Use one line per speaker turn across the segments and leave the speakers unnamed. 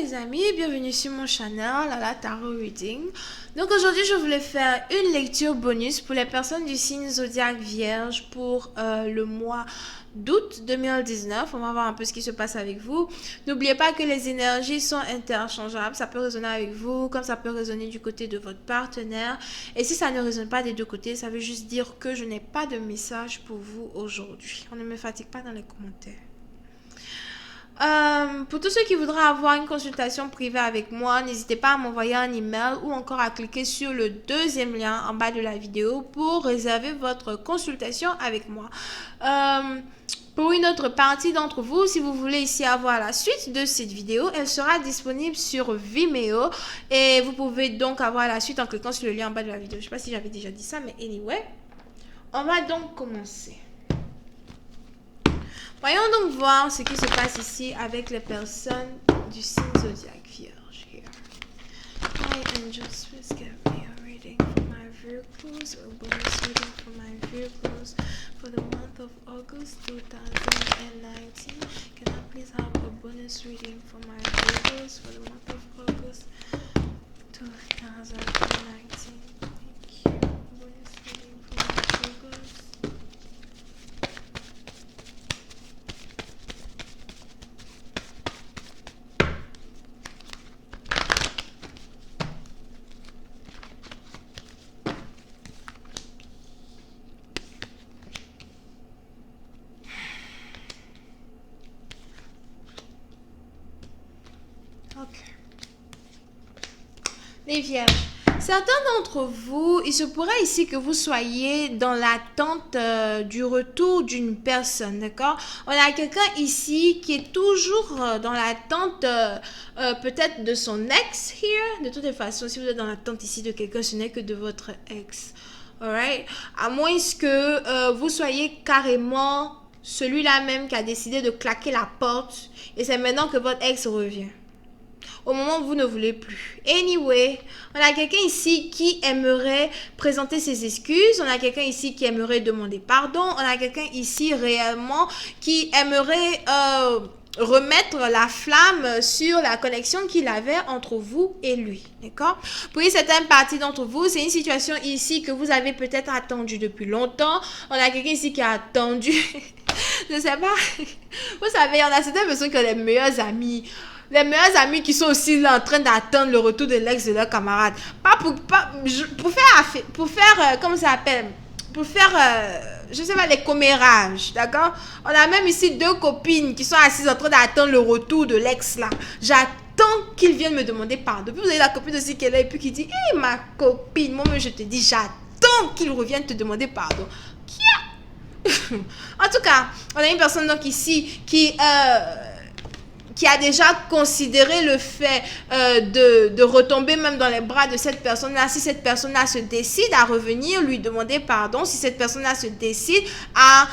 les amis, bienvenue sur mon channel à la Tarot Reading. Donc aujourd'hui je voulais faire une lecture bonus pour les personnes du signe zodiaque vierge pour le mois d'août 2019. On va voir un peu ce qui se passe avec vous. N'oubliez pas que les énergies sont interchangeables, ça peut résonner avec vous comme ça peut résonner du côté de votre partenaire. Et si ça ne résonne pas des deux côtés, ça veut juste dire que je n'ai pas de message pour vous aujourd'hui. On ne me fatigue pas dans les commentaires. Pour tous ceux qui voudraient avoir une consultation privée avec moi, n'hésitez pas à m'envoyer un email ou encore à cliquer sur le deuxième lien en bas de la vidéo pour réserver votre consultation avec moi. Pour une autre partie d'entre vous, si vous voulez ici avoir la suite de cette vidéo, elle sera disponible sur Vimeo et vous pouvez donc avoir la suite en cliquant sur le lien en bas de la vidéo. Je ne sais pas si j'avais déjà dit ça, mais anyway, on va donc commencer. Voyons donc voir ce qui se passe ici avec les personnes du signe zodiaque vierge. Here. My angels, please give me a reading for my Virgos, a bonus reading for my Virgos for the month of August 2019. Can I please have a bonus reading for my Virgos for the month of August 2019? Thank you. Bonus reading for my Virgos. Les vierges, certains d'entre vous, il se pourrait ici que vous soyez dans l'attente du retour d'une personne, d'accord? On a quelqu'un ici qui est toujours dans l'attente peut-être de son ex here. De toutes les façons, si vous êtes dans l'attente ici de quelqu'un, ce n'est que de votre ex. Alright? À moins que vous soyez carrément celui-là même qui a décidé de claquer la porte et c'est maintenant que votre ex revient. Au moment où vous ne voulez plus. Anyway, on a quelqu'un ici qui aimerait présenter ses excuses. On a quelqu'un ici qui aimerait demander pardon. On a quelqu'un ici réellement qui aimerait remettre la flamme sur la connexion qu'il avait entre vous et lui. D'accord? Pour une certaine partie d'entre vous, c'est une situation ici que vous avez peut-être attendu depuis longtemps. On a quelqu'un ici qui a attendu. Je ne sais pas. Vous savez, on a certaines personnes qui ont les meilleurs amis. Les meilleurs amis qui sont aussi là en train d'attendre le retour de l'ex de leur camarade. Pour faire comment ça s'appelle? Pour faire, je sais pas, les commérages, d'accord? On a même ici deux copines qui sont assises en train d'attendre le retour de l'ex là. J'attends qu'il vienne me demander pardon. Puis vous avez la copine aussi qui est là et puis qui dit, hé ma copine, moi-même je te dis, j'attends qu'il revienne te demander pardon. En tout cas, on a une personne donc ici qui a déjà considéré le fait de retomber même dans les bras de cette personne-là. Si cette personne-là se décide à revenir, lui demander pardon, si cette personne-là se décide à,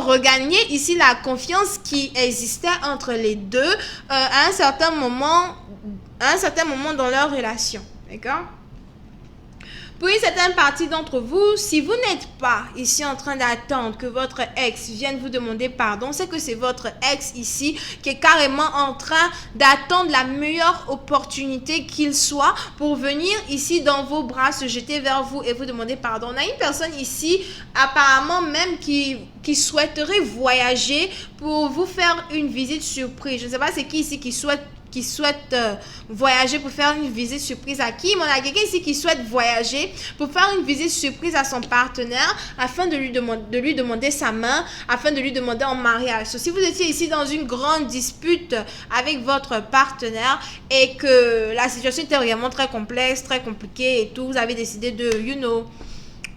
regagner ici la confiance qui existait entre les deux à un certain moment dans leur relation. D'accord? Pour une certaine partie d'entre vous, si vous n'êtes pas ici en train d'attendre que votre ex vienne vous demander pardon, c'est que c'est votre ex ici qui est carrément en train d'attendre la meilleure opportunité qu'il soit pour venir ici dans vos bras, se jeter vers vous et vous demander pardon. On a une personne ici apparemment même qui souhaiterait voyager pour vous faire une visite surprise. Je ne sais pas c'est qui ici qui souhaite voyager pour faire une visite surprise à qui, mais on a quelqu'un ici qui souhaite voyager pour faire une visite surprise à son partenaire afin de lui demander sa main, afin de lui demander en mariage. So, si vous étiez ici dans une grande dispute avec votre partenaire et que la situation était vraiment très complexe, très compliquée et tout, vous avez décidé de,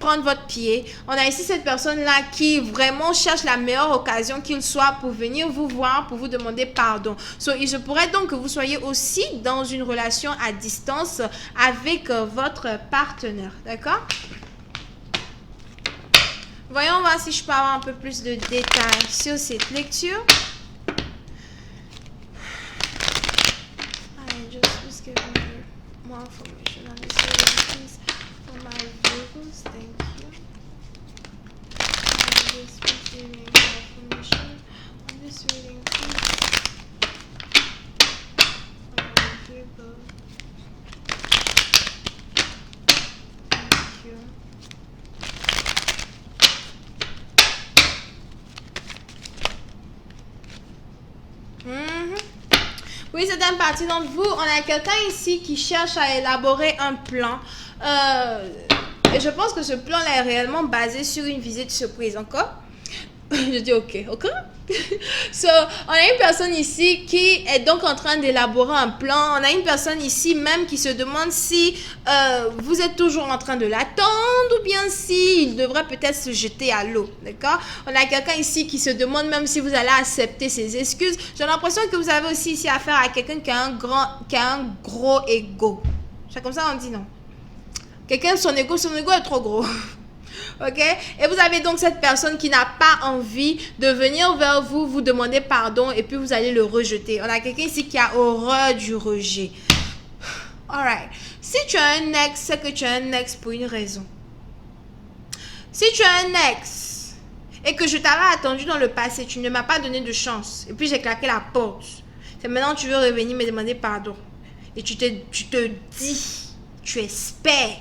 prendre votre pied. On a ici cette personne-là qui vraiment cherche la meilleure occasion qu'il soit pour venir vous voir, pour vous demander pardon. So, il se pourrait donc que vous soyez aussi dans une relation à distance avec votre partenaire. D'accord? Voyons voir si je peux avoir un peu plus de détails sur cette lecture. Just give me more information on this reading, please. For my Virgos, thank you. Just giving more information on this reading, please. Oui, c'est une partie d'entre vous. On a quelqu'un ici qui cherche à élaborer un plan. Et je pense que ce plan-là est réellement basé sur une visite surprise. Encore? Je dis ok. So, on a une personne ici qui est donc en train d'élaborer un plan. On a une personne ici même qui se demande si vous êtes toujours en train de l'attendre ou bien si il devrait peut-être se jeter à l'eau. D'accord? On a quelqu'un ici qui se demande même si vous allez accepter ses excuses. J'ai l'impression que vous avez aussi ici affaire à quelqu'un qui a un gros ego. C'est comme ça on dit non? Quelqu'un, son ego est trop gros. Ok? Et vous avez donc cette personne qui n'a pas envie de venir vers vous, vous demander pardon et puis vous allez le rejeter. On a quelqu'un ici qui a horreur du rejet. Alright. Si tu as un ex, c'est que tu as un ex pour une raison. Si tu as un ex et que je t'avais attendu dans le passé, tu ne m'as pas donné de chance et puis j'ai claqué la porte. C'est maintenant que tu veux revenir me demander pardon. Et tu te dis, tu espères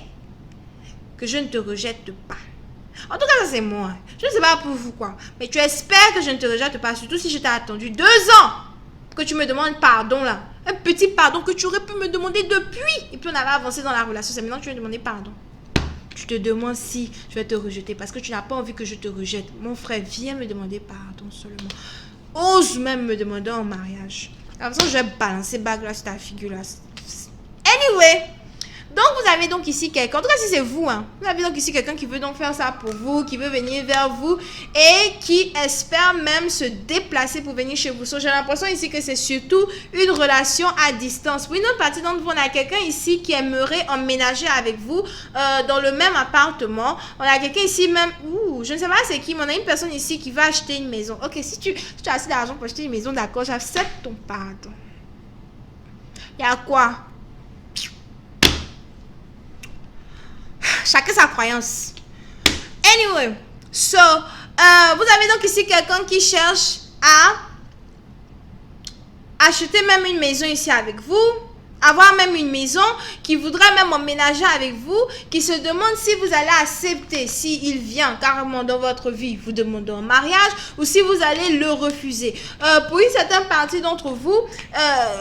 que je ne te rejette pas. En tout cas, ça c'est moi. Je ne sais pas pour vous quoi. Mais tu espères que je ne te rejette pas. Surtout si je t'ai attendu 2 ans que tu me demandes pardon là. Un petit pardon que tu aurais pu me demander depuis. Et puis on avait avancé dans la relation. C'est maintenant que tu veux me demander pardon. Tu te demandes si je vais te rejeter. Parce que tu n'as pas envie que je te rejette. Mon frère, viens me demander pardon seulement. Ose même me demander en mariage. De toute façon, je vais balancer bague là sur ta figure là. Anyway. Donc, vous avez donc ici quelqu'un, en tout cas si c'est vous, hein, vous avez donc ici quelqu'un qui veut donc faire ça pour vous, qui veut venir vers vous et qui espère même se déplacer pour venir chez vous. So, j'ai l'impression ici que c'est surtout une relation à distance. Oui, une autre partie d'entre vous, on a quelqu'un ici qui aimerait emménager avec vous dans le même appartement. On a quelqu'un ici même, je ne sais pas c'est qui, mais on a une personne ici qui va acheter une maison. Ok, si tu as assez d'argent pour acheter une maison, d'accord, j'accepte ton pardon. Il y a quoi? Chacun sa croyance. Anyway, so, vous avez donc ici quelqu'un qui cherche à acheter même une maison ici avec vous, avoir même une maison, qui voudrait même emménager avec vous, qui se demande si vous allez accepter, s'il vient carrément dans votre vie, vous demandez en mariage, ou si vous allez le refuser. Pour une certaine partie d'entre vous,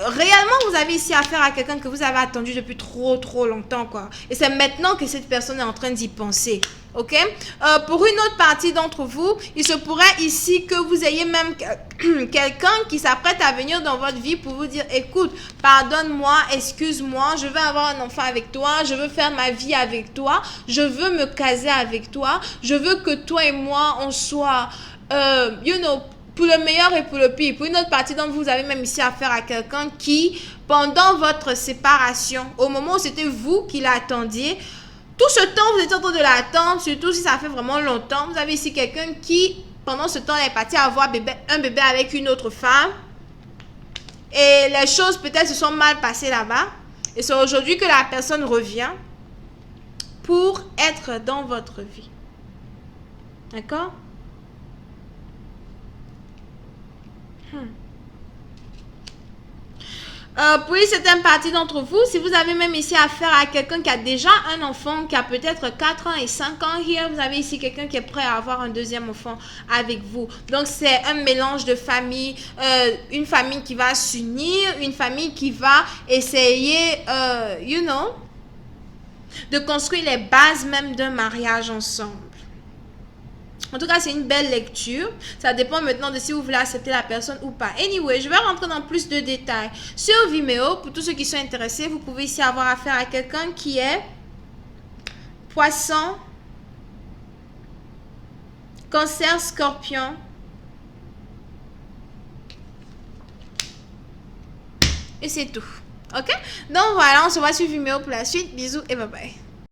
réellement, vous avez ici affaire à quelqu'un que vous avez attendu depuis trop longtemps, quoi. Et c'est maintenant que cette personne est en train d'y penser. Ok? Pour une autre partie d'entre vous, il se pourrait ici que vous ayez même quelqu'un qui s'apprête à venir dans votre vie pour vous dire, écoute, pardonne-moi, excuse-moi, je veux avoir un enfant avec toi, je veux faire ma vie avec toi, je veux me caser avec toi, je veux que toi et moi, on soit, pour le meilleur et pour le pire. Pour une autre partie d'entre vous, vous avez même ici affaire à quelqu'un qui, pendant votre séparation, au moment où c'était vous qui l'attendiez, tout ce temps, vous étiez en train de l'attendre, surtout si ça fait vraiment longtemps. Vous avez ici quelqu'un qui, pendant ce temps, est parti avoir un bébé avec une autre femme. Et les choses peut-être se sont mal passées là-bas. Et c'est aujourd'hui que la personne revient pour être dans votre vie. D'accord? Pour une certaine partie d'entre vous, si vous avez même ici affaire à quelqu'un qui a déjà un enfant, qui a peut-être 4 ans et 5 ans, here, vous avez ici quelqu'un qui est prêt à avoir un deuxième enfant avec vous. Donc, c'est un mélange de famille, une famille qui va s'unir, une famille qui va essayer, de construire les bases même d'un mariage ensemble. En tout cas, c'est une belle lecture. Ça dépend maintenant de si vous voulez accepter la personne ou pas. Anyway, je vais rentrer dans plus de détails. Sur Vimeo, pour tous ceux qui sont intéressés, vous pouvez ici avoir affaire à quelqu'un qui est Poisson, Cancer, Scorpion. Et c'est tout. Ok? Donc voilà, on se voit sur Vimeo pour la suite. Bisous et bye bye.